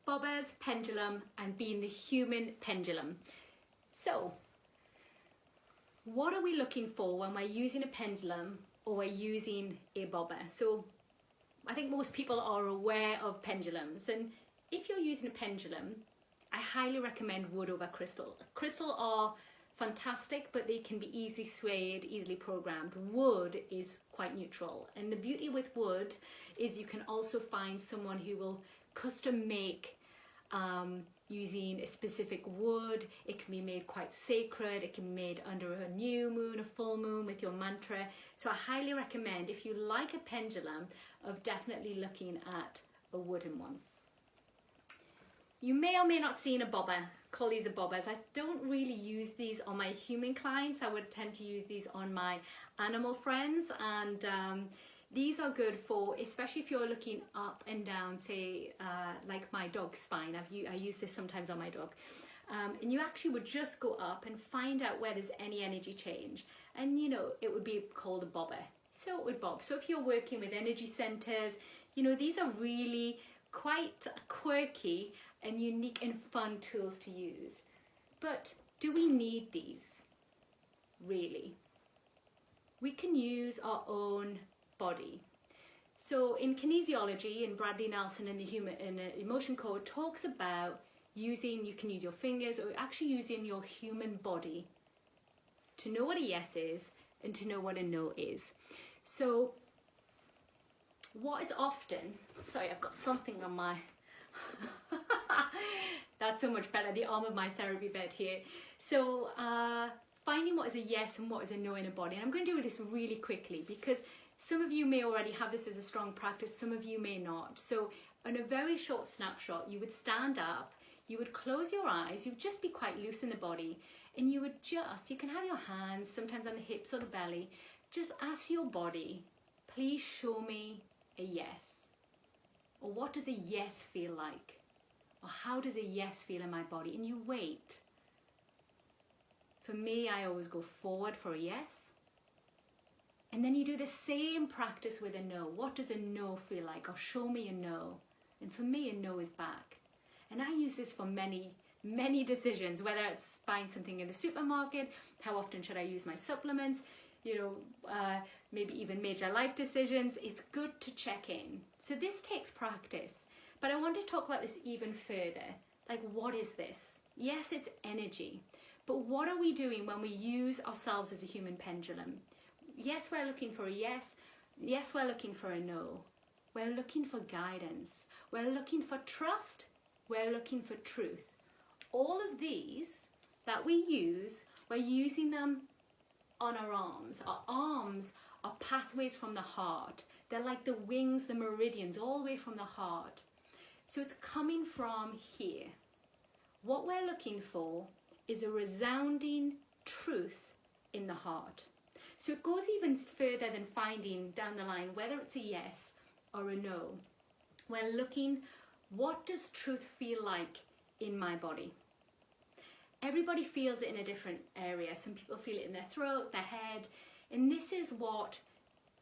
bobbers, pendulum, and being the human pendulum. So, what are we looking for when we're using a pendulum or we're using a bobber? So, I think most people are aware of pendulums, and if you're using a pendulum, I highly recommend wood over crystal. Crystal are fantastic, but they can be easily swayed, easily programmed. Wood is quite neutral, and the beauty with wood is you can also find someone who will custom make using a specific wood. It can be made quite sacred, it can be made under a new moon, a full moon, with your mantra. So I highly recommend, if you like a pendulum, of definitely looking at a wooden one. You may or may not seen a bobber. Call these a bobbers. I don't really use these on my human clients. I would tend to use these on my animal friends, and these are good for, especially if you're looking up and down, say like my dog's spine. I use this sometimes on my dog, and you actually would just go up and find out where there's any energy change, and you know, it would be called a bobber. So it would bob. So if you're working with energy centers, you know, these are really quite quirky and unique and fun tools to use. But do we need these? Really? We can use our own body. So in kinesiology, and Bradley Nelson in the Emotion Code talks about using, you can use your fingers or actually using your human body to know what a yes is and to know what a no is. So what is often, sorry, I've got something on my, that's so much better, the arm of my therapy bed here. So finding what is a yes and what is a no in a body. And I'm going to do this really quickly because some of you may already have this as a strong practice, some of you may not. So in a very short snapshot, you would stand up, you would close your eyes, you would just be quite loose in the body, and you would just, you can have your hands sometimes on the hips or the belly, just ask your body, please show me a yes. Or what does a yes feel like? Or how does a yes feel in my body? And you wait. For me, I always go forward for a yes. And then you do the same practice with a no. What does a no feel like? Or show me a no. And for me, a no is back. And I use this for many decisions, whether it's buying something in the supermarket, how often should I use my supplements, you know, maybe even major life decisions. It's good to check in. So this takes practice. But I want to talk about this even further. Like, what is this? Yes, it's energy. But what are we doing when we use ourselves as a human pendulum? Yes, we're looking for a yes. Yes, we're looking for a no. We're looking for guidance. We're looking for trust. We're looking for truth. All of these that we use, we're using them on our arms. Our arms are pathways from the heart. They're like the wings, the meridians, all the way from the heart. So it's coming from here. What we're looking for is a resounding truth in the heart. So it goes even further than finding down the line whether it's a yes or a no. We're looking, what does truth feel like in my body? Everybody feels it in a different area. Some people feel it in their throat, their head, and this is what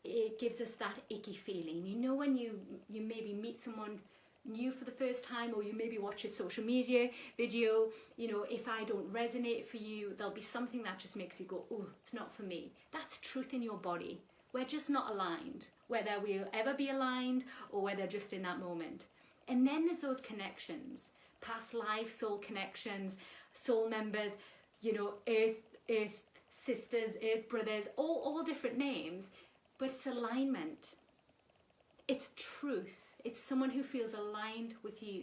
it gives us, that icky feeling. You know, when you maybe meet someone new for the first time, or you maybe watch a social media video, you know, if I don't resonate for you, there'll be something that just makes you go, oh, it's not for me. That's truth in your body. We're just not aligned, whether we'll ever be aligned or whether just in that moment. And then there's those connections, past life, soul connections, soul members, you know, earth sisters, earth brothers, all different names, but it's alignment. It's truth. It's someone who feels aligned with you.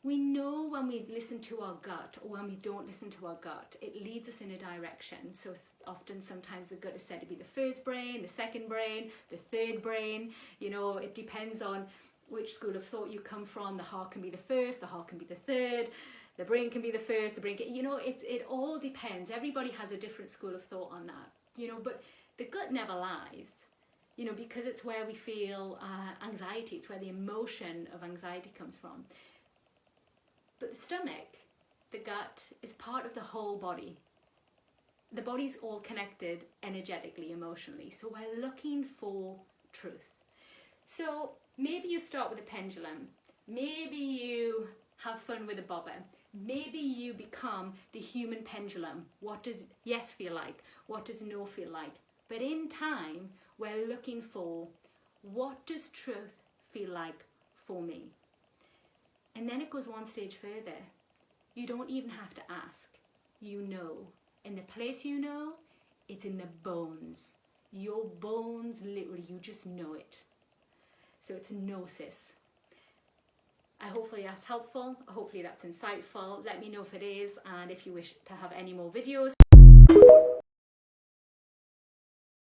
We know when we listen to our gut or when we don't listen to our gut, it leads us in a direction. So often, sometimes the gut is said to be the first brain, the second brain, the third brain. You know, it depends on which school of thought you come from. The heart can be the first, the heart can be the third, the brain can be the first, the brain can, you know, it all depends. Everybody has a different school of thought on that, you know, but the gut never lies. You know, because it's where we feel anxiety, it's where the emotion of anxiety comes from. But the stomach, the gut, is part of the whole body. The body's all connected energetically, emotionally. So we're looking for truth. So maybe you start with a pendulum. Maybe you have fun with a bobber. Maybe you become the human pendulum. What does yes feel like? What does no feel like? But in time, we're looking for, what does truth feel like for me? And then it goes one stage further. You don't even have to ask. You know. And the place you know, it's in the bones. Your bones, literally, you just know it. So it's gnosis. Hopefully that's helpful. Hopefully that's insightful. Let me know if it is, and if you wish to have any more videos.